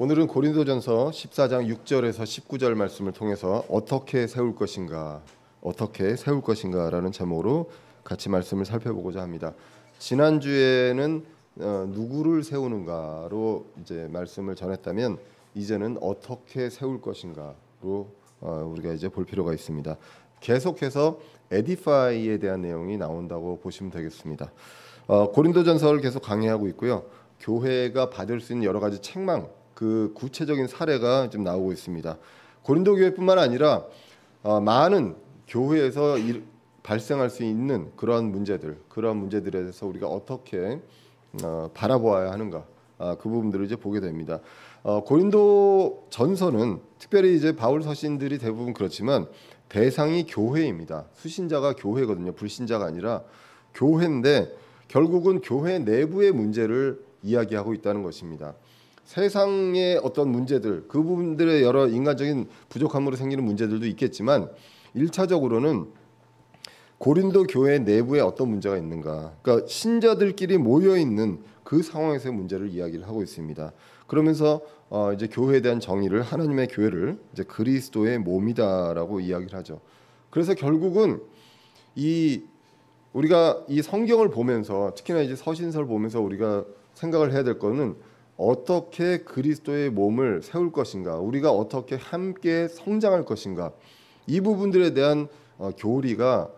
오늘은 고린도전서 14장 6절에서 19절 말씀을 통해서 어떻게 세울 것인가라는 제목으로 같이 말씀을 살펴보고자 합니다. 지난주에는 누구를 세우는가로 이제 말씀을 전했다면 이제는 어떻게 세울 것인가로 우리가 이제 볼 필요가 있습니다. 계속해서 에디파이에 대한 내용이 나온다고 보시면 되겠습니다. 고린도전서를 계속 강의하고 있고요. 교회가 받을 수 있는 여러 가지 책망, 그 구체적인 사례가 좀 나오고 있습니다. 고린도 교회뿐만 아니라 많은 교회에서 발생할 수 있는 그러한 문제들에 대해서 우리가 어떻게 바라보아야 하는가, 그 부분들을 이제 보게 됩니다. 고린도 전서는 특별히 이제 바울 서신들이 대부분 그렇지만 대상이 교회입니다. 수신자가 교회거든요. 불신자가 아니라 교회인데 결국은 교회 내부의 문제를 이야기하고 있다는 것입니다. 세상의 어떤 문제들, 그 부분들의 여러 인간적인 부족함으로 생기는 문제들도 있겠지만 1차적으로는 고린도 교회 내부에 어떤 문제가 있는가, 그러니까 신자들끼리 모여 있는 그 상황에서의 문제를 이야기를 하고 있습니다. 그러면서 이제 교회에 대한 정의를, 하나님의 교회를 이제 그리스도의 몸이다라고 이야기를 하죠. 그래서 결국은 우리가 이 성경을 보면서, 특히나 이제 서신서를 보면서 우리가 생각을 해야 될 거는 어떻게 그리스도의 몸을 세울 것인가, 우리가 어떻게 함께 성장할 것인가, 이 부분들에 대한 교리가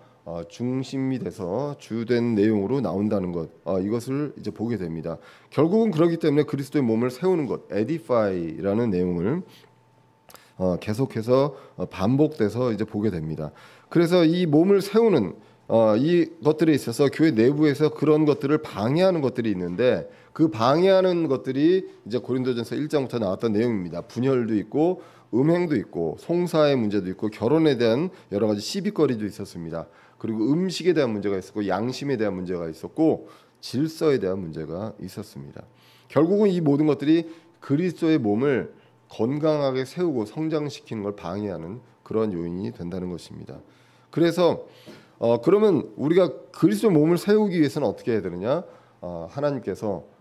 중심이 돼서 주된 내용으로 나온다는 것, 이것을 이제 보게 됩니다. 결국은 그렇기 때문에 그리스도의 몸을 세우는 것, 에디파이라는 내용을 계속해서 반복돼서 이제 보게 됩니다. 그래서 이 몸을 세우는 이 것들에 있어서 교회 내부에서 그런 것들을 방해하는 것들이 있는데, 그 방해하는 것들이 이제 고린도전서 1장부터 나왔던 내용입니다. 분열도 있고 음행도 있고 송사의 문제도 있고 결혼에 대한 여러 가지 시비거리도 있었습니다. 그리고 음식에 대한 문제가 있었고 양심에 대한 문제가 있었고 질서에 대한 문제가 있었습니다. 결국은 이 모든 것들이 그리스도의 몸을 건강하게 세우고 성장시키는 걸 방해하는 그런 요인이 된다는 것입니다. 그래서 그러면 우리가 그리스도의 몸을 세우기 위해서는 어떻게 해야 되느냐? 하나님께서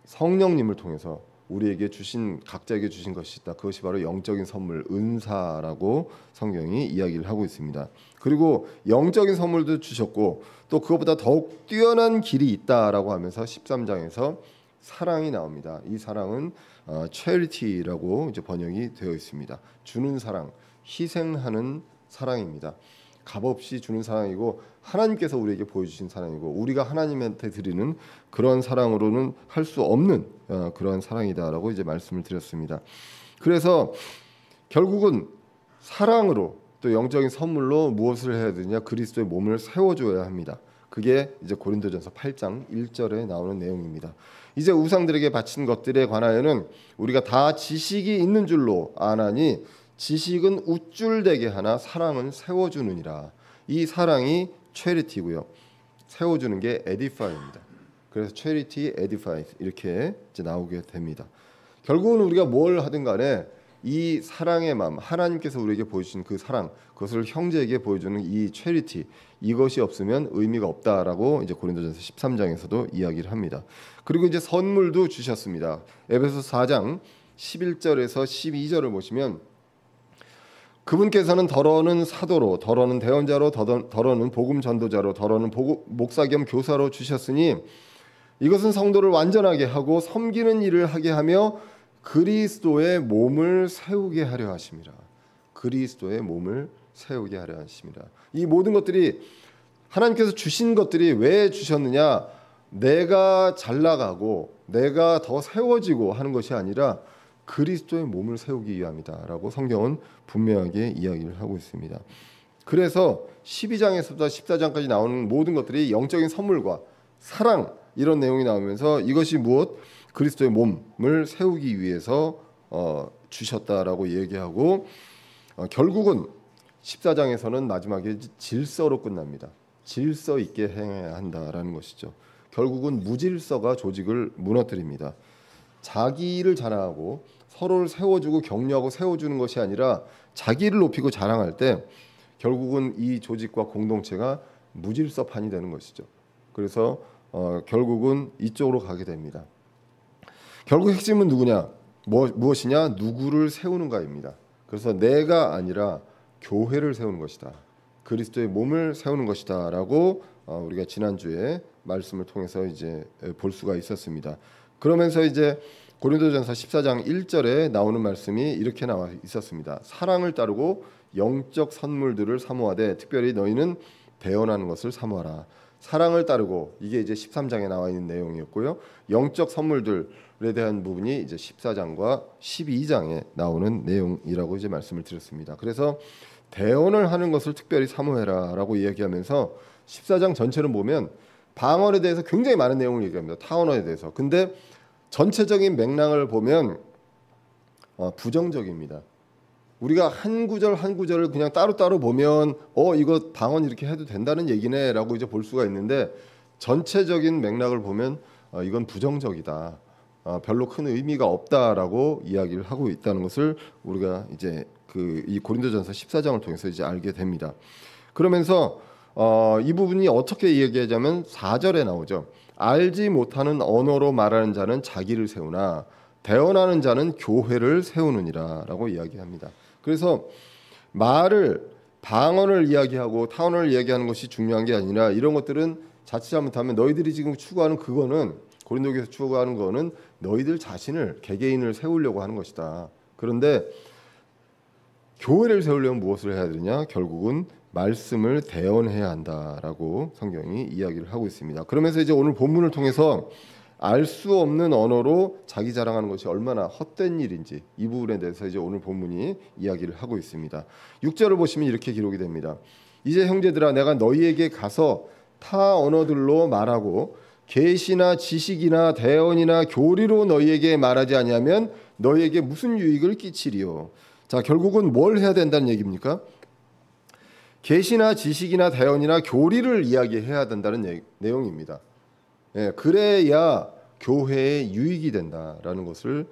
성령님을 통해서 우리에게 각자에게 주신 것이 있다. 그것이 바로 영적인 선물, 은사라고 성경이 이야기를 하고 있습니다. 그리고 영적인 선물도 주셨고 또 그것보다 더욱 뛰어난 길이 있다라고 하면서 13장에서 사랑이 나옵니다. 이 사랑은 charity라고 이제 번역이 되어 있습니다. 주는 사랑, 희생하는 사랑입니다. 값없이 주는 사랑이고 하나님께서 우리에게 보여주신 사랑이고 우리가 하나님한테 드리는 그런 사랑으로는 할 수 없는 그런 사랑이다라고 이제 말씀을 드렸습니다. 그래서 결국은 사랑으로 또 영적인 선물로 무엇을 해야 되느냐? 그리스도의 몸을 세워줘야 합니다. 그게 이제 고린도전서 8장 1절에 나오는 내용입니다. 이제 우상들에게 바친 것들에 관하여는 우리가 다 지식이 있는 줄로 아나니 지식은 우쭐대게 하나 사랑은 세워주느니라. 이 사랑이 체리티고요. 세워주는 게 에디파이입니다. 그래서 체리티, 에디파이 이렇게 이제 나오게 됩니다. 결국은 우리가 뭘 하든 간에 이 사랑의 마음, 하나님께서 우리에게 보여주신 그 사랑, 그것을 형제에게 보여주는 이 체리티, 이것이 없으면 의미가 없다라고 이제 고린도전서 13장에서도 이야기를 합니다. 그리고 이제 선물도 주셨습니다. 에베소서 4장 11절에서 12절을 보시면 그분께서는 더러는 사도로, 더러는 대언자로, 더러는 복음 전도자로, 더러는 목사 겸 교사로 주셨으니 이것은 성도를 완전하게 하고 섬기는 일을 하게 하며 그리스도의 몸을 세우게 하려 하심이라. 그리스도의 몸을 세우게 하려 하심이라. 이 모든 것들이 하나님께서 주신 것들이 왜 주셨느냐? 내가 잘 나가고 내가 더 세워지고 하는 것이 아니라 그리스도의 몸을 세우기 위함이다라고 성경은 분명하게 이야기를 하고 있습니다. 그래서 12장에서부터 14장까지 나오는 모든 것들이 영적인 선물과 사랑, 이런 내용이 나오면서 이것이 무엇? 그리스도의 몸을 세우기 위해서 주셨다라고 얘기하고 결국은 14장에서는 마지막에 질서로 끝납니다. 질서 있게 행해야 한다라는 것이죠. 결국은 무질서가 조직을 무너뜨립니다. 자기를 자랑하고 서로를 세워주고 격려하고 세워주는 것이 아니라 자기를 높이고 자랑할 때 결국은 이 조직과 공동체가 무질서판이 되는 것이죠. 그래서 결국은 이쪽으로 가게 됩니다. 결국 핵심은 누구냐? 무엇이냐? 누구를 세우는가입니다. 그래서 내가 아니라 교회를 세우는 것이다. 그리스도의 몸을 세우는 것이다라고 우리가 지난주에 말씀을 통해서 이제 볼 수가 있었습니다. 그러면서 이제 고린도전서 14장 1절에 나오는 말씀이 이렇게 나와 있었습니다. 사랑을 따르고 영적 선물들을 사모하되 특별히 너희는 대언하는 것을 사모하라. 사랑을 따르고 이게 이제 13장에 나와 있는 내용이었고요. 영적 선물들에 대한 부분이 이제 14장과 12장에 나오는 내용이라고 이제 말씀을 드렸습니다. 그래서 대언을 하는 것을 특별히 사모해라라고 이야기하면서 14장 전체를 보면 방언에 대해서 굉장히 많은 내용을 얘기합니다. 타언어에 대해서. 근데 전체적인 맥락을 보면 부정적입니다. 우리가 한 구절 한 구절을 그냥 따로따로 보면 이거 방언 이렇게 해도 된다는 얘기네라고 이제 볼 수가 있는데 전체적인 맥락을 보면 이건 부정적이다. 별로 큰 의미가 없다라고 이야기를 하고 있다는 것을 우리가 이제 이 고린도전서 14장을 통해서 이제 알게 됩니다. 그러면서 이 부분이 어떻게 이야기하자면 4절에 나오죠. 알지 못하는 언어로 말하는 자는 자기를 세우나 대언하는 자는 교회를 세우느니라라고 이야기합니다. 그래서 방언을 이야기하고 타언을 이야기하는 것이 중요한 게 아니라 이런 것들은 자칫 잘못하면 너희들이 지금 추구하는 그거는 고린도교에서 추구하는 거는 너희들 자신을 개개인을 세우려고 하는 것이다. 그런데 교회를 세우려면 무엇을 해야 되느냐? 결국은 말씀을 대언해야 한다라고 성경이 이야기를 하고 있습니다. 그러면서 이제 오늘 본문을 통해서 알 수 없는 언어로 자기 자랑하는 것이 얼마나 헛된 일인지 이 부분에 대해서 이제 오늘 본문이 이야기를 하고 있습니다. 6절을 보시면 이렇게 기록이 됩니다. 이제 형제들아 내가 너희에게 가서 타 언어들로 말하고 계시나 지식이나 대언이나 교리로 너희에게 말하지 아니하면 너희에게 무슨 유익을 끼치리요. 자, 결국은 뭘 해야 된다는 얘기입니까? 계시나 지식이나 대언이나 교리를 이야기해야 된다는 내용입니다. 그래야 교회에 유익이 된다라는 것을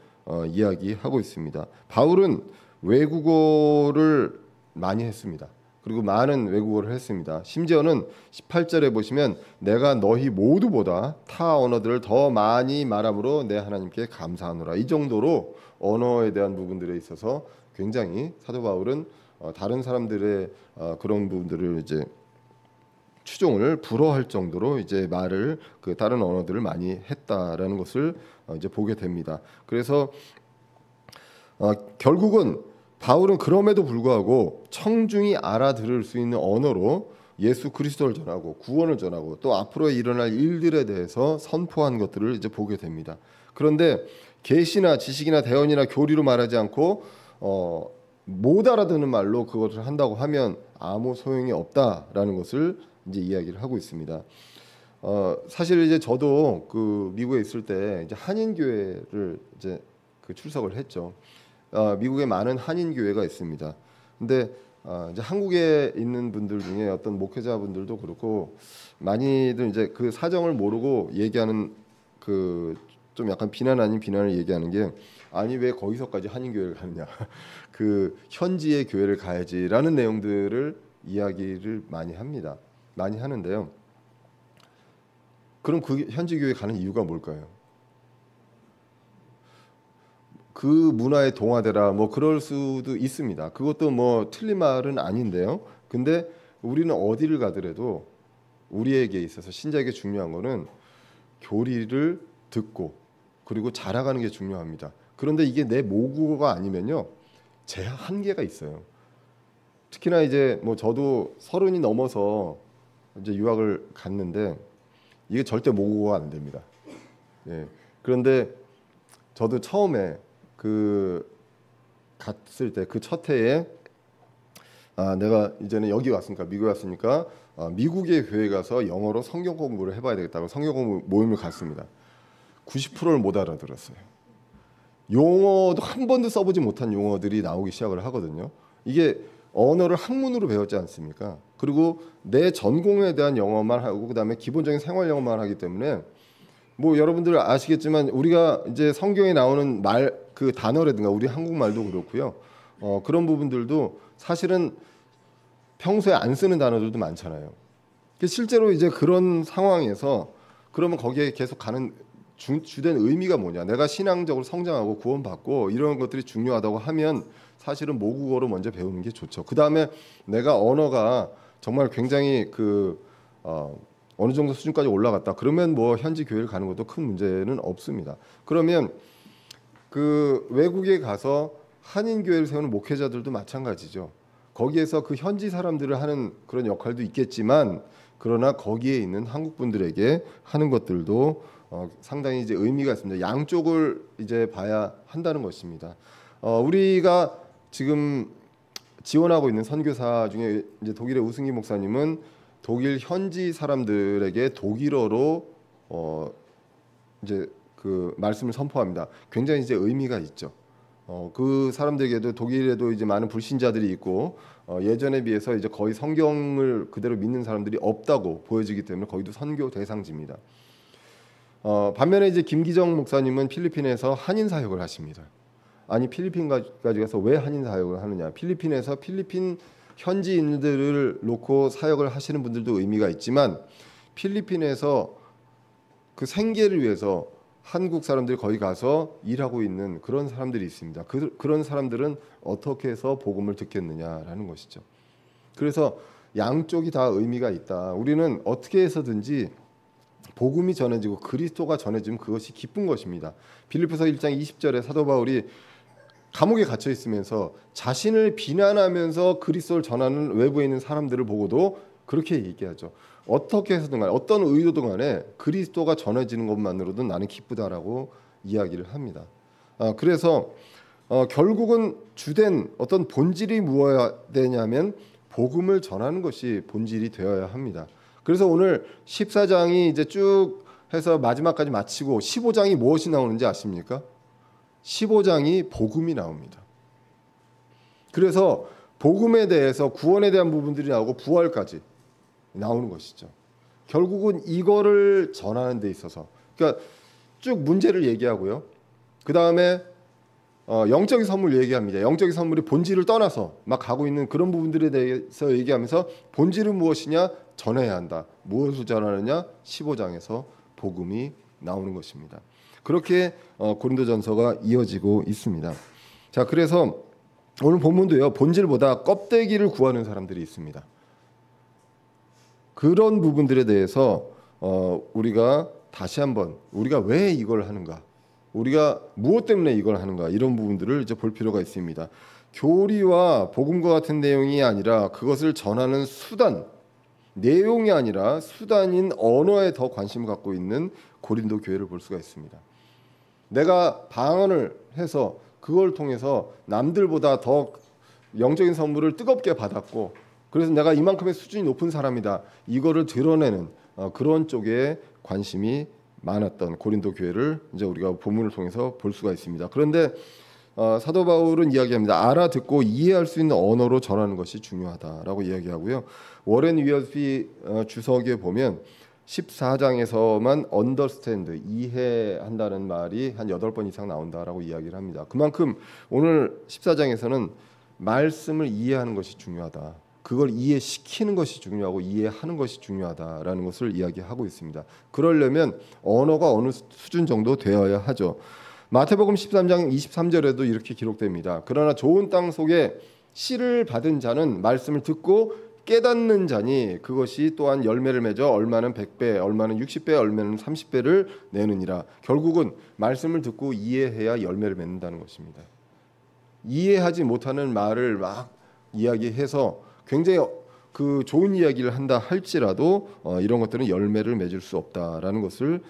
이야기하고 있습니다. 바울은 외국어를 많이 했습니다. 그리고 많은 외국어를 했습니다. 심지어는 18절에 보시면 내가 너희 모두보다 타 언어들을 더 많이 말함으로 내 하나님께 감사하노라. 이 정도로 언어에 대한 부분들에 있어서 굉장히 사도 바울은 다른 사람들의 그런 부분들을 이제 추종을 불허할 정도로 이제 말을 다른 언어들을 많이 했다라는 것을 이제 보게 됩니다. 그래서 결국은 바울은 그럼에도 불구하고 청중이 알아들을 수 있는 언어로 예수 그리스도를 전하고 구원을 전하고 또 앞으로 일어날 일들에 대해서 선포한 것들을 이제 보게 됩니다. 그런데 계시나 지식이나 대언이나 교리로 말하지 않고 못 알아듣는 말로 그것을 한다고 하면 아무 소용이 없다라는 것을 이제 이야기를 하고 있습니다. 사실 이제 저도 미국에 있을 때 이제 한인 교회를 이제 출석을 했죠. 미국에 많은 한인 교회가 있습니다. 근데 이제 한국에 있는 분들 중에 어떤 목회자분들도 그렇고 많이들 이제 그 사정을 모르고 얘기하는 좀 약간 비난 아닌 비난을 얘기하는 게 아니 왜 거기서까지 한인 교회를 가느냐 현지의 교회를 가야지라는 내용들을 이야기를 많이 합니다. 많이 하는데요. 그럼 그 현지 교회 가는 이유가 뭘까요? 그 문화에 동화되라 뭐 그럴 수도 있습니다. 그것도 뭐 틀린 말은 아닌데요. 근데 우리는 어디를 가더라도 우리에게 있어서 신자에게 중요한 거는 교리를 듣고 그리고 자라가는 게 중요합니다. 그런데 이게 내 모국어가 아니면요 제 한계가 있어요. 특히나 이제 뭐 저도 30이 넘어서 이제 유학을 갔는데 이게 절대 모국어가 안 됩니다. 그런데 저도 처음에 갔을 때 그 첫 해에 내가 이제는 여기 왔으니까 미국에 왔으니까 미국의 교회 가서 영어로 성경 공부를 해봐야 되겠다고 성경 공부 모임을 갔습니다. 90%를 못 알아들었어요. 용어도 한 번도 써보지 못한 용어들이 나오기 시작을 하거든요. 이게 언어를 학문으로 배웠지 않습니까? 그리고 내 전공에 대한 영어만 하고 그다음에 기본적인 생활 영어만 하기 때문에 뭐 여러분들 아시겠지만 우리가 이제 성경에 나오는 그 단어라든가 우리 한국말도 그렇고요. 그런 부분들도 사실은 평소에 안 쓰는 단어들도 많잖아요. 실제로 이제 그런 상황에서 그러면 거기에 계속 가는 주된 의미가 뭐냐? 내가 신앙적으로 성장하고 구원받고 이런 것들이 중요하다고 하면 사실은 모국어로 먼저 배우는 게 좋죠. 그 다음에 내가 언어가 정말 굉장히 어느 정도 수준까지 올라갔다. 그러면 뭐 현지 교회를 가는 것도 큰 문제는 없습니다. 그러면 그 외국에 가서 한인 교회를 세우는 목회자들도 마찬가지죠. 거기에서 그 현지 사람들을 하는 그런 역할도 있겠지만, 그러나 거기에 있는 한국 분들에게 하는 것들도 상당히 이제 의미가 있습니다. 양쪽을 이제 봐야 한다는 것입니다. 우리가 지금 지원하고 있는 선교사 중에 이제 독일의 우승기 목사님은 독일 현지 사람들에게 독일어로 이제 그 말씀을 선포합니다. 굉장히 이제 의미가 있죠. 그 사람들에게도 독일에도 이제 많은 불신자들이 있고 예전에 비해서 이제 거의 성경을 그대로 믿는 사람들이 없다고 보여지기 때문에 거기도 선교 대상지입니다. 반면에 이제 김기정 목사님은 필리핀에서 한인 사역을 하십니다. 아니 필리핀까지 가서 왜 한인 사역을 하느냐? 필리핀에서 필리핀 현지인들을 놓고 사역을 하시는 분들도 의미가 있지만, 필리핀에서 그 생계를 위해서 한국 사람들이 거기 가서 일하고 있는 그런 사람들이 있습니다. 그런 사람들은 어떻게 해서 복음을 듣겠느냐라는 것이죠. 그래서 양쪽이 다 의미가 있다. 우리는 어떻게 해서든지 복음이 전해지고 그리스도가 전해지면 그것이 기쁜 것입니다. 빌립보서 1장 20절에 사도 바울이 감옥에 갇혀 있으면서 자신을 비난하면서 그리스도를 전하는 외부에 있는 사람들을 보고도 그렇게 얘기하죠. 어떻게 해서든 간에 어떤 의도든 간에 그리스도가 전해지는 것만으로도 나는 기쁘다라고 이야기를 합니다. 그래서 결국은 주된 어떤 본질이 무엇이어야 되냐면 복음을 전하는 것이 본질이 되어야 합니다. 그래서 오늘 14장이 이제 쭉 해서 마지막까지 마치고 15장이 무엇이 나오는지 아십니까? 15장이 복음이 나옵니다. 그래서 복음에 대해서 구원에 대한 부분들이 나오고 부활까지 나오는 것이죠. 결국은 이거를 전하는 데 있어서, 그러니까 쭉 문제를 얘기하고요. 그 다음에 영적인 선물 얘기합니다. 영적인 선물이 본질을 떠나서 막 가고 있는 그런 부분들에 대해서 얘기하면서 본질은 무엇이냐? 전해야 한다. 무엇을 전하느냐? 15장에서 복음이 나오는 것입니다. 그렇게 고린도전서가 이어지고 있습니다. 자, 그래서 오늘 본문도요, 본질보다 껍데기를 구하는 사람들이 있습니다. 그런 부분들에 대해서 우리가 다시 한번 우리가 왜 이걸 하는가, 우리가 무엇 때문에 이걸 하는가, 이런 부분들을 이제 볼 필요가 있습니다. 교리와 복음과 같은 내용이 아니라 그것을 전하는 수단, 내용이 아니라 수단인 언어에 더 관심을 갖고 있는 고린도 교회를 볼 수가 있습니다. 내가 방언을 해서 그걸 통해서 남들보다 더 영적인 선물을 뜨겁게 받았고, 그래서 내가 이만큼의 수준이 높은 사람이다, 이거를 드러내는 그런 쪽에 관심이 많았던 고린도 교회를 이제 우리가 본문을 통해서 볼 수가 있습니다. 그런데 사도 바울은 이야기합니다. 알아듣고 이해할 수 있는 언어로 전하는 것이 중요하다라고 이야기하고요. 워렌 위어스피 주석에 보면 14장에서만 understand, 이해한다는 말이 한 8번 이상 나온다라고 이야기를 합니다. 그만큼 오늘 14장에서는 말씀을 이해하는 것이 중요하다, 그걸 이해시키는 것이 중요하고 이해하는 것이 중요하다라는 것을 이야기하고 있습니다. 그러려면 언어가 어느 수준 정도 되어야 하죠. 마태복음 13장 23절에도 이렇게 기록됩니다. 그러나 좋은 땅 속에 씨를 받은 자는 말씀을 듣고 깨닫는 자니 그것이 또한 열매를 맺어 얼마는 100배, 얼마는 60배, 얼마는 30배를 내느니라. 결국은 말씀을 듣고 이해해야 열매를 맺는다는 것입니다. 이해하지 못하는 말을 막 이야기해서 굉장히 그 좋은 이야기를 한다 할지라도 이런 것들은 열매를 맺을 수 없다라는 것을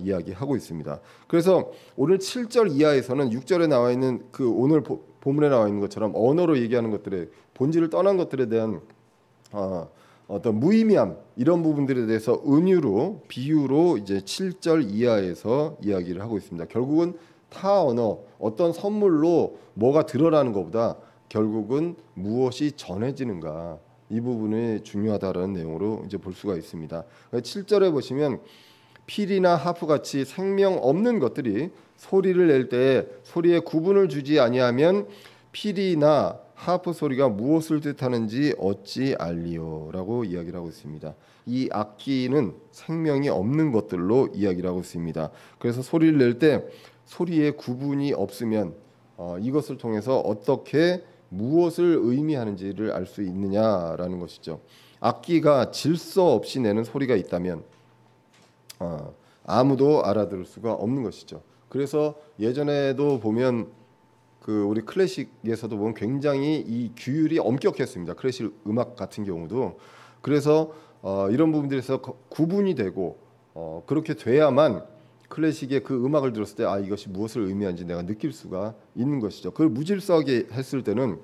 이야기하고 있습니다. 그래서 오늘 7절 이하에서는 6절에 나와 있는 그 오늘 본문에 나와 있는 것처럼 언어로 얘기하는 것들의 본질을 떠난 것들에 대한 어떤 무의미함, 이런 부분들에 대해서 은유로, 비유로 이제 7절 이하에서 이야기를 하고 있습니다. 결국은 타 언어, 어떤 선물로 뭐가 드러나는 것보다 결국은 무엇이 전해지는가, 이 부분이 중요하다는 내용으로 이제 볼 수가 있습니다. 7절에 보시면 필이나 하프 같이 생명 없는 것들이 소리를 낼 때 소리에 구분을 주지 아니하면 필이나 하프 소리가 무엇을 뜻하는지 어찌 알리오라고 이야기를 하고 있습니다. 이 악기는 생명이 없는 것들로 이야기를 하고 있습니다. 그래서 소리를 낼 때 소리에 구분이 없으면 이것을 통해서 어떻게 무엇을 의미하는지를 알 수 있느냐라는 것이죠. 악기가 질서 없이 내는 소리가 있다면 아무도 알아들을 수가 없는 것이죠. 그래서 예전에도 보면 우리 클래식에서도 보면 굉장히 이 규율이 엄격했습니다. 클래식 음악 같은 경우도. 그래서 이런 부분들에서 구분이 되고 그렇게 돼야만 클래식의 그 음악을 들었을 때 이것이 무엇을 의미하는지 내가 느낄 수가 있는 것이죠. 그걸 무질서하게 했을 때는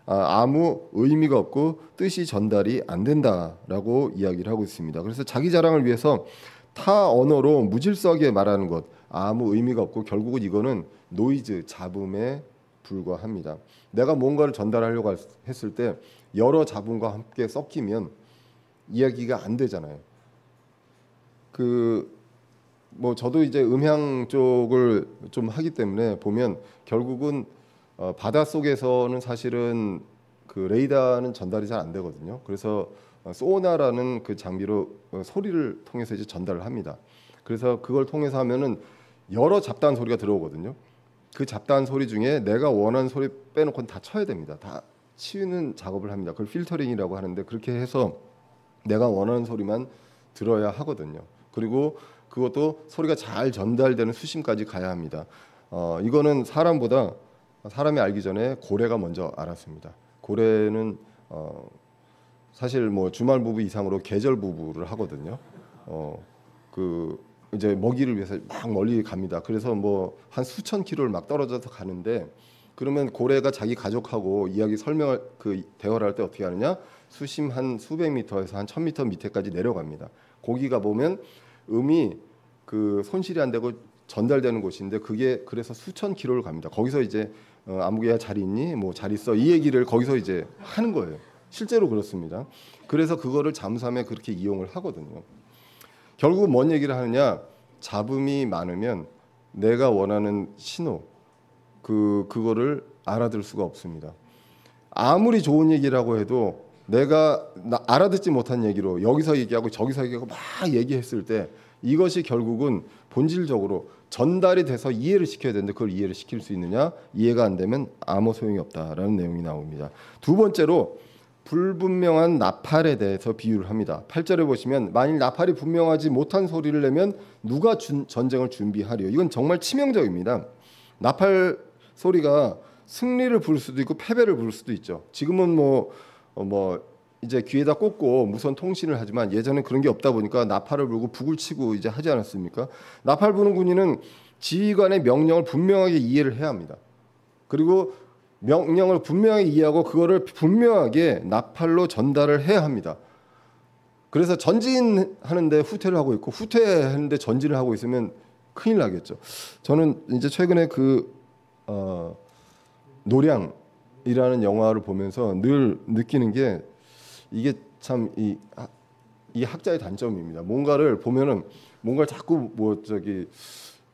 아무 의미가 없고 뜻이 전달이 안 된다라고 이야기를 하고 있습니다. 그래서 자기 자랑을 위해서 타 언어로 무질서하게 말하는 것 아무 의미가 없고 결국은 이거는 노이즈, 잡음에 불과합니다. 내가 뭔가를 전달하려고 했을 때 여러 잡음과 함께 섞이면 이야기가 안 되잖아요. 저도 이제 음향 쪽을 좀 하기 때문에 보면 결국은 바다 속에서는 사실은 레이더는 전달이 잘 안 되거든요. 그래서 소나라는 그 장비로 소리를 통해서 이제 전달을 합니다. 그래서 그걸 통해서 하면은 여러 잡다한 소리가 들어오거든요. 그 잡다한 소리 중에 내가 원하는 소리 빼놓고는 다 쳐야 됩니다. 다 치우는 작업을 합니다. 그걸 필터링이라고 하는데 그렇게 해서 내가 원하는 소리만 들어야 하거든요. 그리고 그것도 소리가 잘 전달되는 수심까지 가야 합니다. 이거는 사람이 알기 전에 고래가 먼저 알았습니다. 고래는 사실 주말 부부 이상으로 계절 부부를 하거든요. 이제 먹이를 위해서 막 멀리 갑니다. 그래서 한 수천 킬로를 막 떨어져서 가는데 그러면 고래가 자기 가족하고 이야기 설명을 대화를 할 때 어떻게 하느냐? 수심 한 수백 미터에서 한 1000미터 밑에까지 내려갑니다. 거기가 보면 음이 손실이 안 되고 전달되는 곳인데 그게 그래서 수천 킬로를 갑니다. 거기서 이제 아무개야 잘 있니? 잘 있어. 이 얘기를 거기서 이제 하는 거예요. 실제로 그렇습니다. 그래서 그거를 잠수함에 그렇게 이용을 하거든요. 결국은 뭔 얘기를 하느냐? 잡음이 많으면 내가 원하는 신호 그거를 알아들 수가 없습니다. 아무리 좋은 얘기라고 해도 내가 알아듣지 못한 얘기로 여기서 얘기하고 저기서 얘기하고 막 얘기했을 때 이것이 결국은 본질적으로 전달이 돼서 이해를 시켜야 되는데 그걸 이해를 시킬 수 있느냐? 이해가 안 되면 아무 소용이 없다라는 내용이 나옵니다. 두 번째로 불분명한 나팔에 대해서 비유를 합니다. 8절에 보시면 만일 나팔이 분명하지 못한 소리를 내면 누가 전쟁을 준비하리요? 이건 정말 치명적입니다. 나팔 소리가 승리를 부를 수도 있고 패배를 부를 수도 있죠. 지금은 이제 귀에다 꽂고 무선 통신을 하지만 예전엔 그런 게 없다 보니까 나팔을 불고 북을 치고 이제 하지 않았습니까? 나팔 부는 군인은 지휘관의 명령을 분명하게 이해를 해야 합니다. 그리고 명령을 분명하게 이해하고 그거를 분명하게 나팔로 전달을 해야 합니다. 그래서 전진하는데 후퇴를 하고 있고 후퇴하는데 전진을 하고 있으면 큰일 나겠죠. 저는 이제 최근에 노량이라는 영화를 보면서 늘 느끼는 게 이게 참 이 학자의 단점입니다. 뭔가를 보면은 뭔가를 자꾸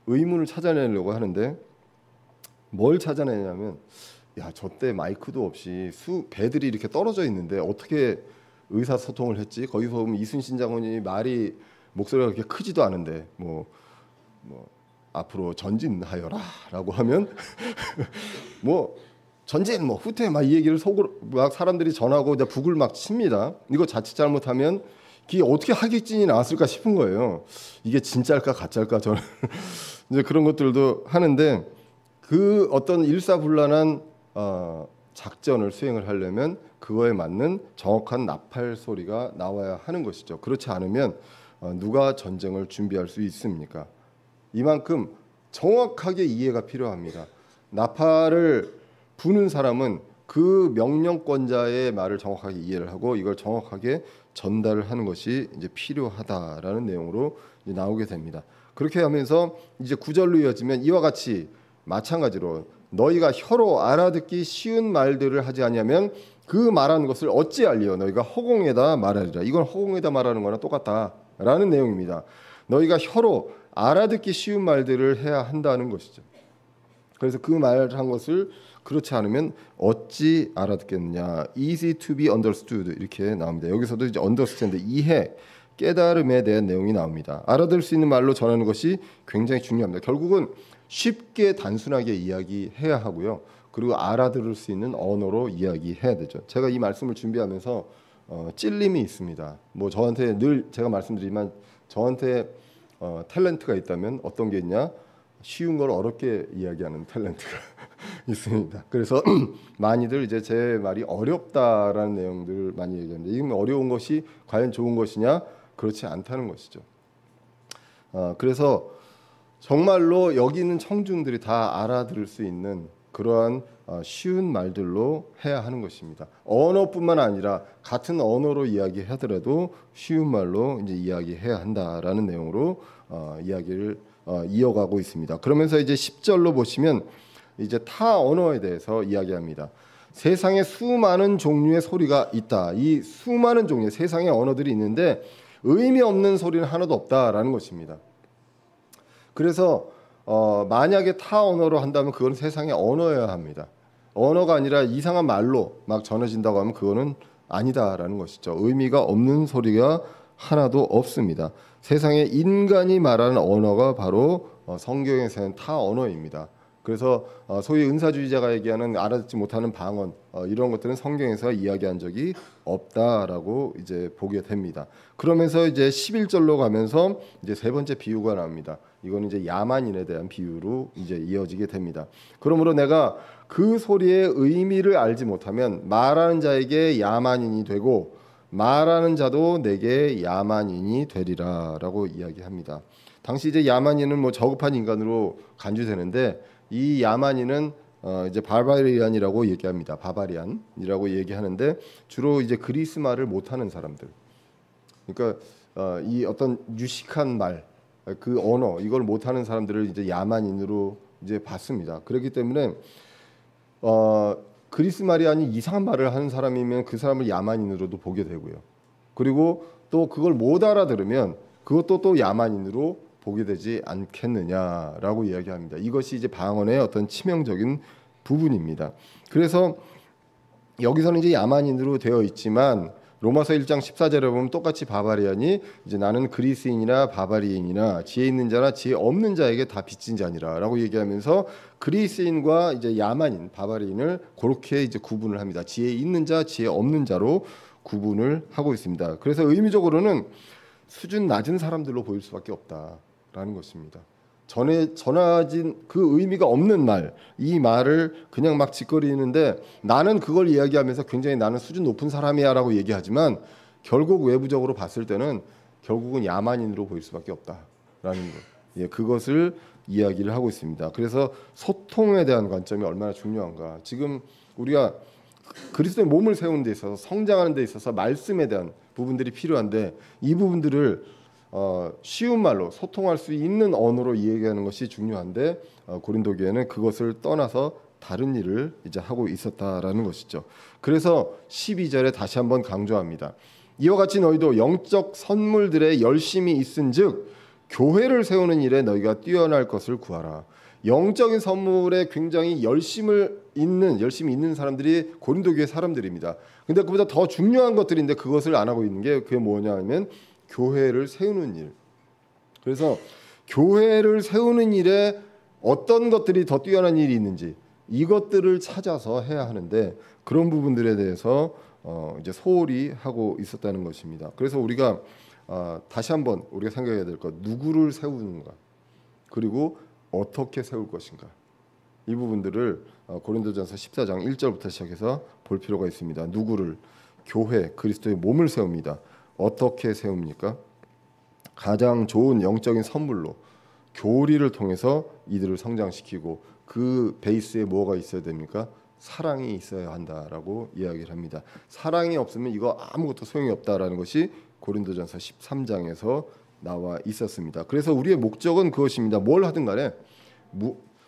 의문을 찾아내려고 하는데 뭘 찾아내냐면 저때 마이크도 없이 배들이 이렇게 떨어져 있는데 어떻게 의사소통을 했지? 거기서 보면 이순신 장군이 목소리가 그렇게 크지도 않은데 앞으로 전진하여라라고 하면 전진 후퇴 이 얘기를 속으로 막 사람들이 전하고 이제 북을 막 칩니다. 이거 자칫 잘못하면 이게 어떻게 하객진이 나왔을까 싶은 거예요. 이게 진짜일까 가짜일까 저는 이제 그런 것들도 하는데 그 어떤 일사불란한 작전을 수행을 하려면 그거에 맞는 정확한 나팔 소리가 나와야 하는 것이죠. 그렇지 않으면 누가 전쟁을 준비할 수 있습니까? 이만큼 정확하게 이해가 필요합니다. 나팔을 부는 사람은 그 명령권자의 말을 정확하게 이해를 하고 이걸 정확하게 전달을 하는 것이 이제 필요하다라는 내용으로 이제 나오게 됩니다. 그렇게 하면서 이제 9절로 이어지면 이와 같이 마찬가지로 너희가 혀로 알아듣기 쉬운 말들을 하지 아니하면 그 말하는 것을 어찌 알리요? 너희가 허공에다 말하리라. 이건 허공에다 말하는 거랑 똑같다라는 내용입니다. 너희가 혀로 알아듣기 쉬운 말들을 해야 한다는 것이죠. 그래서 그 말한 것을 그렇지 않으면 어찌 알아듣겠느냐. easy to be understood 이렇게 나옵니다. 여기서도 이제 understand 이해, 깨달음에 대한 내용이 나옵니다. 알아들을 수 있는 말로 전하는 것이 굉장히 중요합니다. 결국은 쉽게 단순하게 이야기해야 하고요. 그리고 알아들을 수 있는 언어로 이야기해야 되죠. 제가 이 말씀을 준비하면서 찔림이 있습니다. 뭐 저한테 늘 제가 말씀드리지만 저한테 탤런트가 있다면 어떤 게 있냐? 쉬운 걸 어렵게 이야기하는 탤런트가 있습니다. 그래서 많이들 이제 제 말이 어렵다라는 내용들 많이 얘기하는데 이건 어려운 것이 과연 좋은 것이냐? 그렇지 않다는 것이죠. 그래서 정말로 여기 있는 청중들이 다 알아들을 수 있는 그러한 쉬운 말들로 해야 하는 것입니다. 언어뿐만 아니라 같은 언어로 이야기하더라도 쉬운 말로 이제 이야기해야 한다라는 내용으로 이야기를 이어가고 있습니다. 그러면서 이제 10절로 보시면 이제 타 언어에 대해서 이야기합니다. 세상에 수많은 종류의 소리가 있다. 이 수많은 종류의 세상의 언어들이 있는데 의미 없는 소리는 하나도 없다라는 것입니다. 그래서 만약에 타 언어로 한다면 그건 세상의 언어여야 합니다. 언어가 아니라 이상한 말로 막 전해진다고 하면 그거는 아니다라는 것이죠. 의미가 없는 소리가 하나도 없습니다. 세상에 인간이 말하는 언어가 바로 성경에서는 타 언어입니다. 그래서 소위 은사주의자가 얘기하는 알아듣지 못하는 방언 이런 것들은 성경에서 이야기한 적이 없다라고 이제 보게 됩니다. 그러면서 이제 11절로 가면서 이제 세 번째 비유가 나옵니다. 이건 이제 야만인에 대한 비유로 이제 이어지게 됩니다. 그러므로 내가 그 소리의 의미를 알지 못하면 말하는 자에게 야만인이 되고 말하는 자도 내게 야만인이 되리라라고 이야기합니다. 당시 이제 야만인은 뭐 저급한 인간으로 간주되는데 이 야만인은 이제 바바리안이라고 얘기합니다. 바바리안이라고 얘기하는데 주로 이제 그리스 말을 못하는 사람들. 그러니까 이 어떤 유식한 말, 그 언어 이걸 못하는 사람들을 이제 야만인으로 이제 봤습니다. 그렇기 때문에 그리스 말이 아닌 이상한 말을 하는 사람이면 그 사람을 야만인으로도 보게 되고요. 그리고 또 그걸 못 알아들으면 그것도 또 야만인으로 보게 되지 않겠느냐라고 이야기합니다. 이것이 이제 방언의 어떤 치명적인 부분입니다. 그래서 여기서는 이제 야만인으로 되어 있지만 로마서 1장 14절에 보면 똑같이 바바리안이 이제 나는 그리스인이나 바바리인이나 지혜 있는 자나 지혜 없는 자에게 다 빚진 자니라라고 얘기하면서 그리스인과 이제 야만인 바바리인을 그렇게 이제 구분을 합니다. 지혜 있는 자, 지혜 없는 자로 구분을 하고 있습니다. 그래서 의미적으로는 수준 낮은 사람들로 보일 수밖에 없다라는 것입니다. 전해진 그 의미가 없는 말, 이 말을 그냥 막 짓거리는데 나는 그걸 이야기하면서 굉장히 나는 수준 높은 사람이야라고 얘기하지만 결국 외부적으로 봤을 때는 결국은 야만인으로 보일 수밖에 없다라는 것. 예, 그것을 이야기를 하고 있습니다. 그래서 소통에 대한 관점이 얼마나 중요한가. 지금 우리가 그리스도의 몸을 세우는 데 있어서 성장하는 데 있어서 말씀에 대한 부분들이 필요한데 이 부분들을 쉬운 말로 소통할 수 있는 언어로 이야기하는 것이 중요한데 고린도 교회는 그것을 떠나서 다른 일을 이제 하고 있었다라는 것이죠. 그래서 12절에 다시 한번 강조합니다. 이와 같이 너희도 영적 선물들에 열심히 있은즉 교회를 세우는 일에 너희가 뛰어날 것을 구하라. 영적인 선물에 굉장히 열심히 있는 사람들이 고린도 교회 사람들입니다. 근데 그보다 더 중요한 것들인데 그것을 안 하고 있는 게 그게 뭐냐면 교회를 세우는 일. 그래서 교회를 세우는 일에 어떤 것들이 더 뛰어난 일이 있는지 이것들을 찾아서 해야 하는데 그런 부분들에 대해서 이제 소홀히 하고 있었다는 것입니다. 그래서 우리가 다시 한번 우리가 생각해야 될 것, 누구를 세우는가, 그리고 어떻게 세울 것인가, 이 부분들을 고린도전서 14장 1절부터 시작해서 볼 필요가 있습니다. 누구를, 교회, 그리스도의 몸을 세웁니다. 어떻게 세웁니까? 가장 좋은 영적인 선물로 교리를 통해서 이들을 성장시키고 그 베이스에 뭐가 있어야 됩니까? 사랑이 있어야 한다라고 이야기를 합니다. 사랑이 없으면 이거 아무것도 소용이 없다라는 것이 고린도전서 13장에서 나와 있었습니다. 그래서 우리의 목적은 그것입니다. 뭘 하든 간에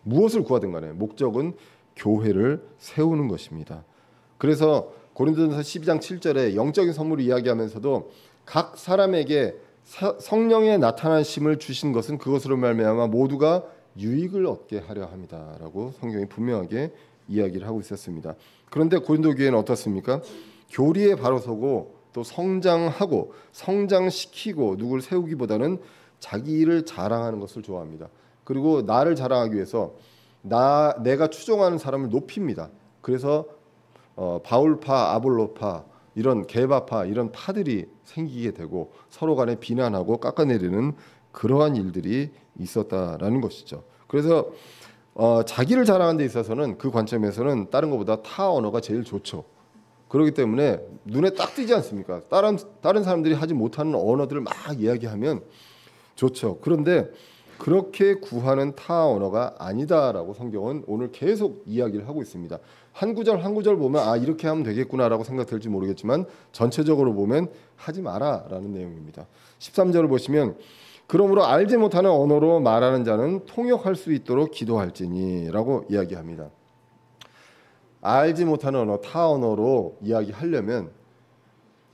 무엇을 구하든 간에 목적은 교회를 세우는 것입니다. 그래서 고린도전서 12장 7절에 영적인 선물을 이야기하면서도 각 사람에게 성령의 나타나심을 주신 것은 그것으로 말미암아 모두가 유익을 얻게 하려 합니다라고 성경이 분명하게 이야기를 하고 있었습니다. 그런데 고린도 교회는 어떻습니까? 교리에 바로 서고 또 성장하고 성장시키고 누굴 세우기보다는 자기 일을 자랑하는 것을 좋아합니다. 그리고 나를 자랑하기 위해서 내가 추종하는 사람을 높입니다. 그래서 바울파, 아볼로파, 이런 게바파, 이런 파들이 생기게 되고 서로 간에 비난하고 깎아내리는 그러한 일들이 있었다라는 것이죠. 그래서 자기를 자랑하는 데 있어서는 그 관점에서는 다른 것보다 타 언어가 제일 좋죠. 그렇기 때문에 눈에 딱 띄지 않습니까? 다른 사람들이 하지 못하는 언어들을 막 이야기하면 좋죠. 그런데 그렇게 구하는 타 언어가 아니다라고 성경은 오늘 계속 이야기를 하고 있습니다. 한 구절 한 구절 보면 이렇게 하면 되겠구나라고 생각될지 모르겠지만 전체적으로 보면 하지 마라라는 내용입니다. 13절을 보시면 그러므로 알지 못하는 언어로 말하는 자는 통역할 수 있도록 기도할지니라고 이야기합니다. 알지 못하는 언어, 타 언어로 이야기하려면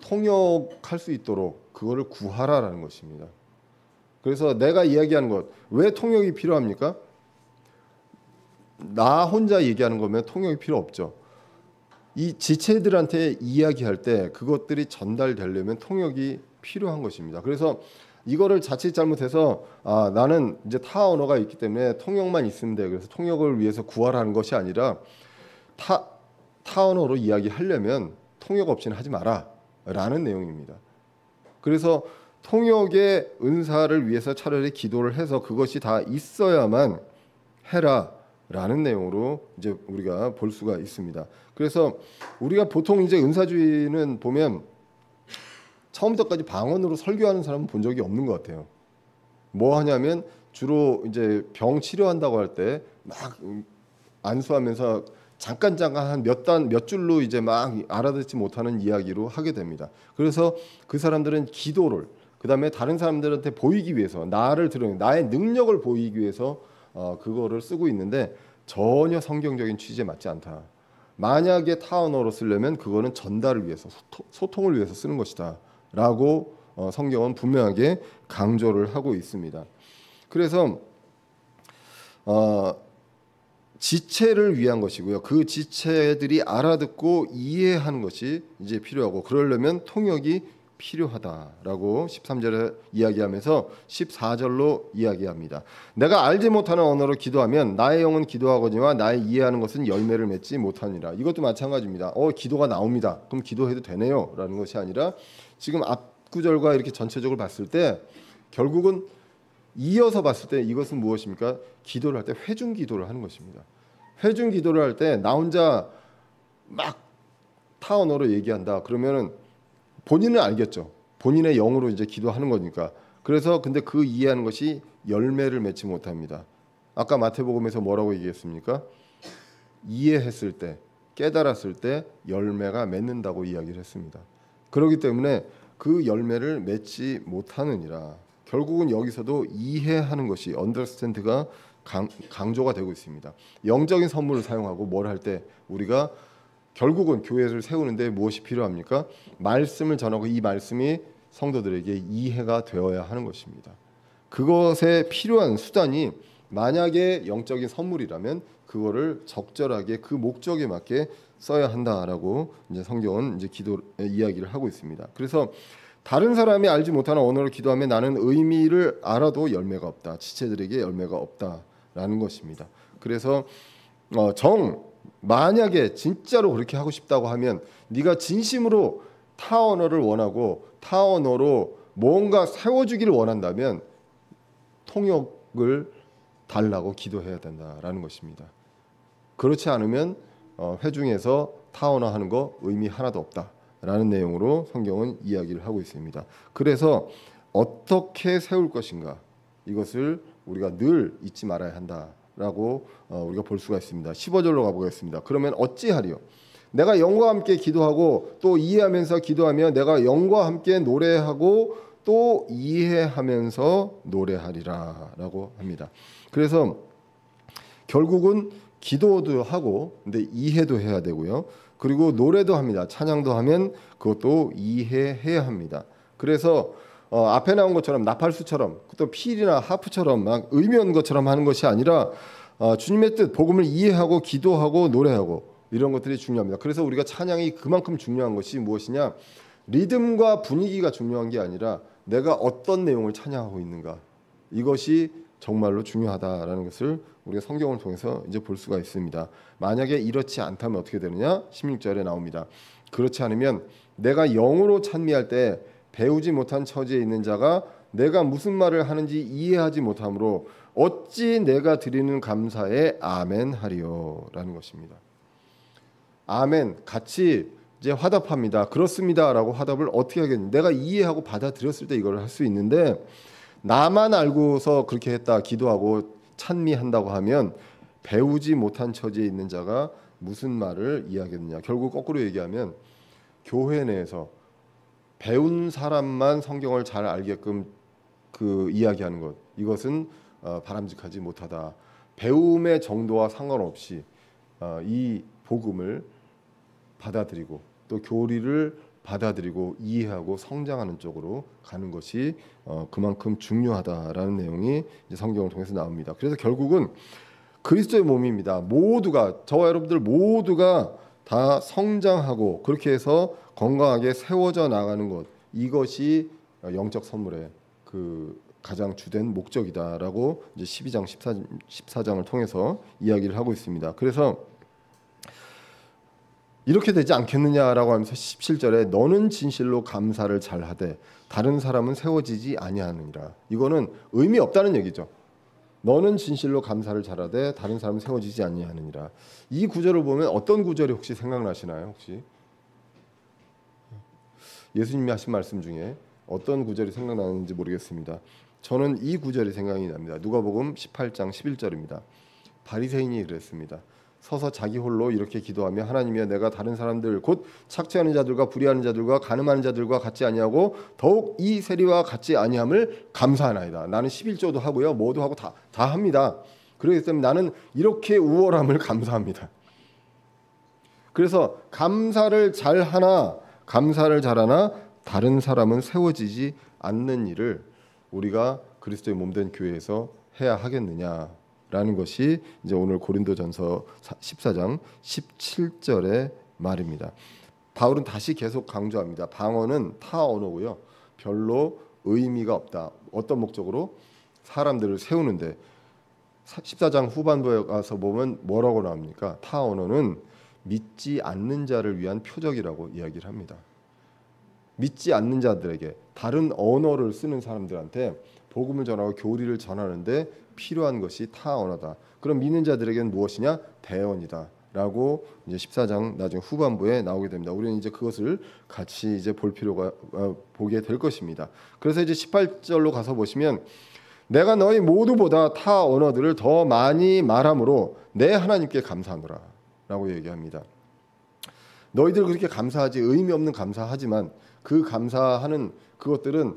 통역할 수 있도록 그거를 구하라라는 것입니다. 그래서 내가 이야기하는 것, 왜 통역이 필요합니까? 나 혼자 얘기하는 거면 통역이 필요 없죠. 이 지체들한테 이야기할 때 그것들이 전달되려면 통역이 필요한 것입니다. 그래서 이거를 자칫 잘못해서 나는 이제 타 언어가 있기 때문에 통역만 있으면 돼. 그래서 통역을 위해서 구하라는 것이 아니라 타 언어로 이야기하려면 통역 없이는 하지 마라라는 내용입니다. 그래서 통역의 은사를 위해서 차라리 기도를 해서 그것이 다 있어야만 해라라는 내용으로 이제 우리가 볼 수가 있습니다. 그래서 우리가 보통 이제 은사주의는 보면 처음부터까지 방언으로 설교하는 사람은 본 적이 없는 것 같아요. 뭐 하냐면 주로 이제 병 치료한다고 할 때 막 안수하면서 잠깐 한 몇 줄로 이제 막 알아듣지 못하는 이야기로 하게 됩니다. 그래서 그 사람들은 기도를 그다음에 다른 사람들한테 보이기 위해서 나의 능력을 보이기 위해서 그거를 쓰고 있는데 전혀 성경적인 취지에 맞지 않다. 만약에 타 언어로 쓰려면 그거는 전달을 위해서 소통을 위해서 쓰는 것이다라고 성경은 분명하게 강조를 하고 있습니다. 그래서 지체를 위한 것이고요. 그 지체들이 알아듣고 이해하는 것이 이제 필요하고 그러려면 통역이 필요하다라고 13절에 이야기하면서 14절로 이야기합니다. 내가 알지 못하는 언어로 기도하면 나의 영은 기도하거니와 나의 이해하는 것은 열매를 맺지 못하니라. 이것도 마찬가지입니다. 기도가 나옵니다. 그럼 기도해도 되네요 라는 것이 아니라 지금 앞구절과 이렇게 전체적으로 봤을 때 결국은 이어서 봤을 때 이것은 무엇입니까? 기도를 할 때 회중 기도를 하는 것입니다. 회중 기도를 할 때 나 혼자 막 타 언어로 얘기한다. 그러면은 본인은 알겠죠. 본인의 영으로 이제 기도하는 거니까. 그래서 근데 그 이해하는 것이 열매를 맺지 못합니다. 아까 마태복음에서 뭐라고 얘기했습니까? 이해했을 때, 깨달았을 때 열매가 맺는다고 이야기를 했습니다. 그렇기 때문에 그 열매를 맺지 못하느니라. 결국은 여기서도 이해하는 것이 언더스탠드가 강조가 되고 있습니다. 영적인 선물을 사용하고 뭘 할 때 우리가 결국은 교회를 세우는데 무엇이 필요합니까? 말씀을 전하고 이 말씀이 성도들에게 이해가 되어야 하는 것입니다. 그것에 필요한 수단이 만약에 영적인 선물이라면 그거를 적절하게 그 목적에 맞게 써야 한다라고 이제 성경은 이제 이야기를 하고 있습니다. 그래서 다른 사람이 알지 못하는 언어로 기도하면 나는 의미를 알아도 열매가 없다. 지체들에게 열매가 없다라는 것입니다. 그래서 만약에 진짜로 그렇게 하고 싶다고 하면 네가 진심으로 타 언어를 원하고 타 언어로 뭔가 세워주기를 원한다면 통역을 달라고 기도해야 된다라는 것입니다. 그렇지 않으면 회중에서 타 언어 하는 거 의미 하나도 없다라는 내용으로 성경은 이야기를 하고 있습니다. 그래서 어떻게 세울 것인가 이것을 우리가 늘 잊지 말아야 한다라고 우리가 볼 수가 있습니다. 15절로 가보겠습니다. 그러면 어찌하리요? 내가 영과 함께 기도하고 또 이해하면서 기도하며 내가 영과 함께 노래하고 또 이해하면서 노래하리라라고 합니다. 그래서 결국은 기도도 하고 근데 이해도 해야 되고요. 그리고 노래도 합니다. 찬양도 하면 그것도 이해해야 합니다. 그래서 앞에 나온 것처럼 나팔수처럼 또 필이나 하프처럼 막 의미 없는 것처럼 하는 것이 아니라 주님의 뜻, 복음을 이해하고 기도하고 노래하고 이런 것들이 중요합니다. 그래서 우리가 찬양이 그만큼 중요한 것이 무엇이냐? 리듬과 분위기가 중요한 게 아니라 내가 어떤 내용을 찬양하고 있는가, 이것이 정말로 중요하다라는 것을 우리가 성경을 통해서 이제 볼 수가 있습니다. 만약에 이렇지 않다면 어떻게 되느냐? 16절에 나옵니다. 그렇지 않으면 내가 영으로 찬미할 때 배우지 못한 처지에 있는 자가 내가 무슨 말을 하는지 이해하지 못하므로 어찌 내가 드리는 감사에 아멘 하리요라는 것입니다. 아멘, 같이 이제 화답합니다. 그렇습니다라고 화답을 어떻게 하겠니? 내가 이해하고 받아들였을 때 이걸 할 수 있는데, 나만 알고서 그렇게 했다, 기도하고 찬미한다고 하면 배우지 못한 처지에 있는 자가 무슨 말을 이해하겠느냐. 결국 거꾸로 얘기하면 교회 내에서 배운 사람만 성경을 잘 알게끔 그 이야기하는 것, 이것은 바람직하지 못하다. 배움의 정도와 상관없이 이 복음을 받아들이고 또 교리를 받아들이고 이해하고 성장하는 쪽으로 가는 것이 그만큼 중요하다라는 내용이 이제 성경을 통해서 나옵니다. 그래서 결국은 그리스도의 몸입니다. 모두가, 저와 여러분들 모두가 다 성장하고 그렇게 해서 건강하게 세워져 나가는 것, 이것이 영적 선물의 그 가장 주된 목적이다라고 이제 12장 14장을 통해서 이야기를 하고 있습니다. 그래서 이렇게 되지 않겠느냐라고 하면서 17절에 너는 진실로 감사를 잘하되 다른 사람은 세워지지 아니하느니라. 이거는 의미 없다는 얘기죠. 너는 진실로 감사를 잘하되 다른 사람은 세워지지 아니하느니라. 이 구절을 보면 어떤 구절이 혹시 생각나시나요? 혹시 예수님이 하신 말씀 중에 어떤 구절이 생각나는지 모르겠습니다. 저는 이 구절이 생각이 납니다. 누가복음 18장 11절입니다. 바리새인이 그랬습니다. 서서 자기 홀로 이렇게 기도하며 하나님이여, 내가 다른 사람들 곧 착취하는 자들과 불의하는 자들과 간음하는 자들과 같지 아니하고 더욱 이 세리와 같지 아니함을 감사하나이다. 나는 11조도 하고요, 뭐도 하고 다 합니다. 그렇기 때문에 나는 이렇게 우월함을 감사합니다. 그래서 감사를 잘하나 다른 사람은 세워지지 않는 일을 우리가 그리스도의 몸된 교회에서 해야 하겠느냐라는 것이 이제 오늘 고린도전서 14장 17절의 말입니다. 바울은 다시 계속 강조합니다. 방언은 타 언어고요, 별로 의미가 없다. 어떤 목적으로? 사람들을 세우는데. 14장 후반부에 가서 보면 뭐라고 나옵니까? 타 언어는 믿지 않는 자를 위한 표적이라고 이야기를 합니다. 믿지 않는 자들에게, 다른 언어를 쓰는 사람들한테 복음을 전하고 교리를 전하는데 필요한 것이 타 언어다. 그럼 믿는 자들에게는 무엇이냐? 대언이다. 라고 이제 14장 나중에 후반부에 나오게 됩니다. 우리는 이제 그것을 같이 이제 보게 될 것입니다. 그래서 이제 18절로 가서 보시면 내가 너희 모두보다 타 언어들을 더 많이 말함으로 내 하나님께 감사하노라 라고 얘기합니다. 너희들 그렇게 감사하지, 의미 없는 감사하지만 그 감사하는 그것들은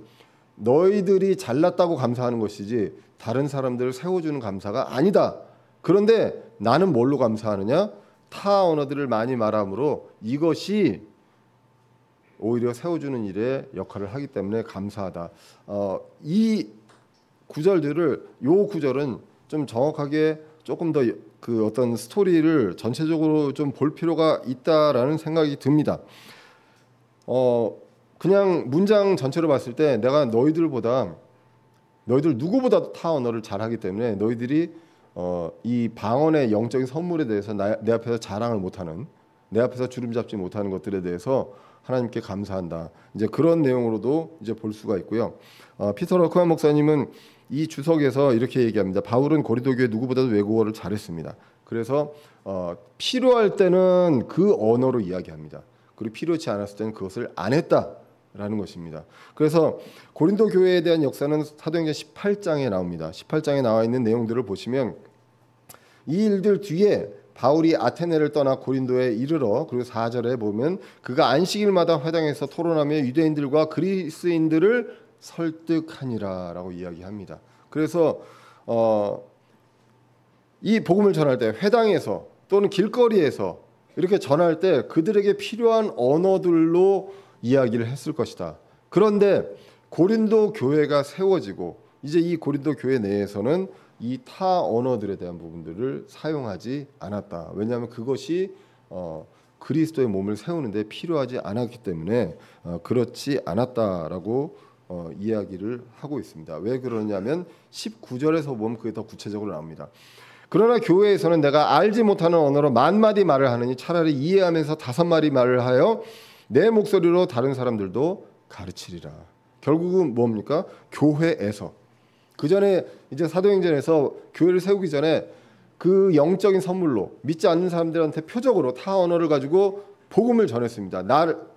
너희들이 잘났다고 감사하는 것이지 다른 사람들을 세워주는 감사가 아니다. 그런데 나는 뭘로 감사하느냐? 타 언어들을 많이 말함으로 이것이 오히려 세워주는 일에 역할을 하기 때문에 감사하다. 이 구절들을, 요 구절은 좀 정확하게 조금 더 그 어떤 스토리를 전체적으로 좀 볼 필요가 있다라는 생각이 듭니다. 그냥 문장 전체로 봤을 때 내가 너희들 누구보다도 타 언어를 잘하기 때문에 너희들이 이 방언의 영적인 선물에 대해서 내 앞에서 자랑을 못하는, 내 앞에서 주름 잡지 못하는 것들에 대해서 하나님께 감사한다. 이제 그런 내용으로도 이제 볼 수가 있고요. 피터 러크만 목사님은 이 주석에서 이렇게 얘기합니다. 바울은 고린도 교회 누구보다도 외국어를 잘했습니다. 그래서 필요할 때는 그 언어로 이야기합니다. 그리고 필요치 않았을 때는 그것을 안 했다라는 것입니다. 그래서 고린도 교회에 대한 역사는 사도행전 18장에 나옵니다. 18장에 나와 있는 내용들을 보시면 이 일들 뒤에 바울이 아테네를 떠나 고린도에 이르러, 그리고 4절에 보면 그가 안식일마다 회당에서 토론하며 유대인들과 그리스인들을 설득하니라라고 이야기합니다. 그래서 이 복음을 전할 때 회당에서 또는 길거리에서 이렇게 전할 때 그들에게 필요한 언어들로 이야기를 했을 것이다. 그런데 고린도 교회가 세워지고 이제 이 고린도 교회 내에서는 이 타 언어들에 대한 부분들을 사용하지 않았다. 왜냐하면 그것이 그리스도의 몸을 세우는데 필요하지 않았기 때문에 그렇지 않았다라고 이야기를 하고 있습니다. 왜 그러냐면 19절에서 보면 그게 더 구체적으로 나옵니다. 그러나 교회에서는 내가 알지 못하는 언어로 만마디 말을 하느니 차라리 이해하면서 5마디 말을 하여 내 목소리로 다른 사람들도 가르치리라. 결국은 뭡니까? 교회에서 그 전에 이제 사도행전에서 교회를 세우기 전에 그 영적인 선물로 믿지 않는 사람들한테 표적으로 타 언어를 가지고 복음을 전했습니다.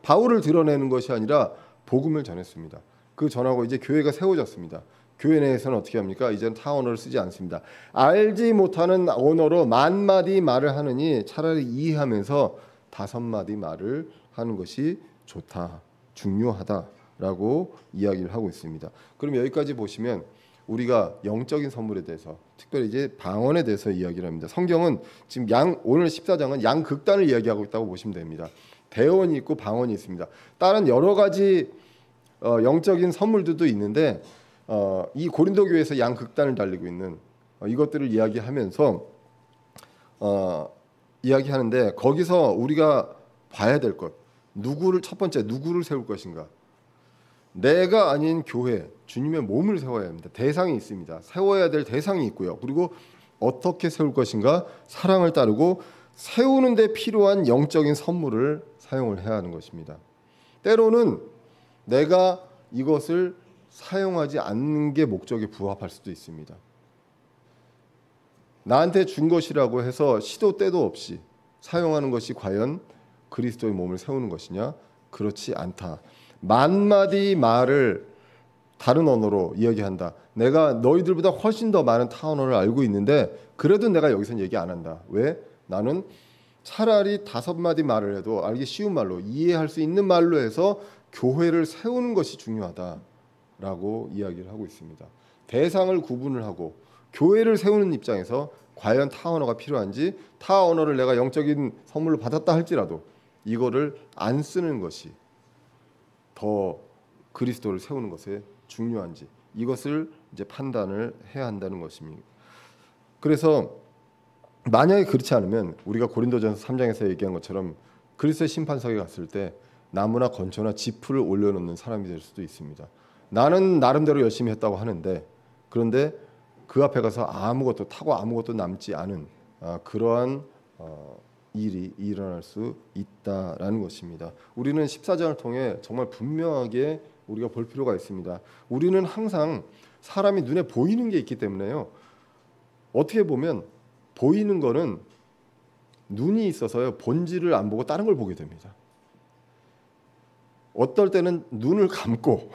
바울을 드러내는 것이 아니라 복음을 전했습니다. 그 전하고 이제 교회가 세워졌습니다. 교회 내에서는 어떻게 합니까? 이제는 타 언어를 쓰지 않습니다. 알지 못하는 언어로 만마디 말을 하느니 차라리 이해하면서 5마디 말을 하는 것이 좋다, 중요하다라고 이야기를 하고 있습니다. 그럼 여기까지 보시면 우리가 영적인 선물에 대해서 특별히 이제 방언에 대해서 이야기를 합니다. 성경은 지금 오늘 14장은 양극단을 이야기하고 있다고 보시면 됩니다. 대언이 있고 방언이 있습니다. 다른 여러 가지 영적인 선물들도 있는데 이 고린도 교회에서 양극단을 달리고 있는 이것들을 이야기하면서 이야기하는데 거기서 우리가 봐야 될 것, 첫 번째 누구를 세울 것인가? 내가 아닌 교회, 주님의 몸을 세워야 합니다. 대상이 있습니다. 세워야 될 대상이 있고요. 그리고 어떻게 세울 것인가? 사랑을 따르고 세우는 데 필요한 영적인 선물을 사용을 해야 하는 것입니다. 때로는 내가 이것을 사용하지 않는 게 목적에 부합할 수도 있습니다. 나한테 준 것이라고 해서 시도 때도 없이 사용하는 것이 과연 그리스도의 몸을 세우는 것이냐? 그렇지 않다. 만마디 말을 다른 언어로 이야기한다. 내가 너희들보다 훨씬 더 많은 타 언어를 알고 있는데 그래도 내가 여기서는 얘기 안 한다. 왜? 나는 차라리 5마디 말을 해도 알기 쉬운 말로 이해할 수 있는 말로 해서 교회를 세우는 것이 중요하다라고 이야기를 하고 있습니다. 대상을 구분을 하고 교회를 세우는 입장에서 과연 타 언어가 필요한지, 타 언어를 내가 영적인 선물로 받았다 할지라도 이거를 안 쓰는 것이 더 그리스도를 세우는 것에 중요한지 이것을 이제 판단을 해야 한다는 것입니다. 그래서 만약에 그렇지 않으면 우리가 고린도전서 3장에서 얘기한 것처럼 그리스도의 심판석에 갔을 때 나무나 건초나 지푸를 올려놓는 사람이 될 수도 있습니다. 나는 나름대로 열심히 했다고 하는데 그런데 그 앞에 가서 아무것도 타고 아무것도 남지 않은 그러한 일이 일어날 수 있다라는 것입니다. 우리는 14장을 통해 정말 분명하게 우리가 볼 필요가 있습니다. 우리는 항상 사람이 눈에 보이는 게 있기 때문에요. 어떻게 보면 보이는 거는 눈이 있어서요. 본질을 안 보고 다른 걸 보게 됩니다. 어떨 때는 눈을 감고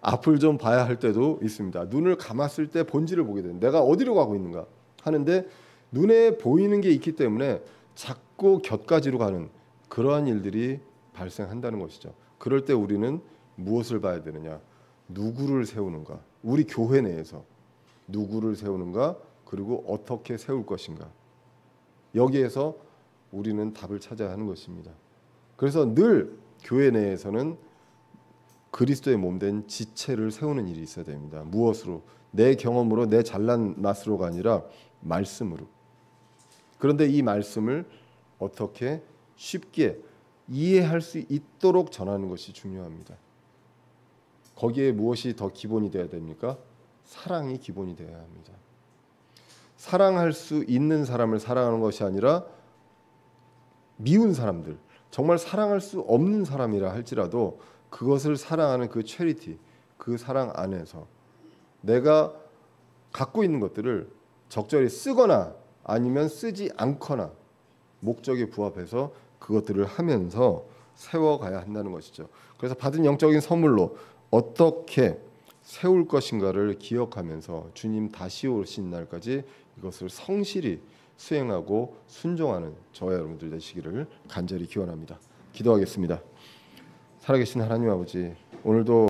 앞을 좀 봐야 할 때도 있습니다. 눈을 감았을 때 본질을 보게 됩니다. 내가 어디로 가고 있는가 하는데 눈에 보이는 게 있기 때문에 자꾸 곁가지로 가는 그러한 일들이 발생한다는 것이죠. 그럴 때 우리는 무엇을 봐야 되느냐? 누구를 세우는가? 우리 교회 내에서 누구를 세우는가? 그리고 어떻게 세울 것인가? 여기에서 우리는 답을 찾아야 하는 것입니다. 그래서 늘 교회 내에서는 그리스도의 몸된 지체를 세우는 일이 있어야 됩니다. 무엇으로? 내 경험으로, 내 잘난 맛으로가 아니라 말씀으로. 그런데 이 말씀을 어떻게 쉽게 이해할 수 있도록 전하는 것이 중요합니다. 거기에 무엇이 더 기본이 되어야 됩니까? 사랑이 기본이 되어야 합니다. 사랑할 수 있는 사람을 사랑하는 것이 아니라 미운 사람들, 정말 사랑할 수 없는 사람이라 할지라도 그것을 사랑하는 그 체리티, 그 사랑 안에서 내가 갖고 있는 것들을 적절히 쓰거나 아니면 쓰지 않거나 목적에 부합해서 그것들을 하면서 세워가야 한다는 것이죠. 그래서 받은 영적인 선물로 어떻게 세울 것인가를 기억하면서 주님 다시 오신 날까지 이것을 성실히 수행하고 순종하는 저와 여러분들 되시기를 간절히 기원합니다. 기도하겠습니다. 살아계신 하나님 아버지, 오늘도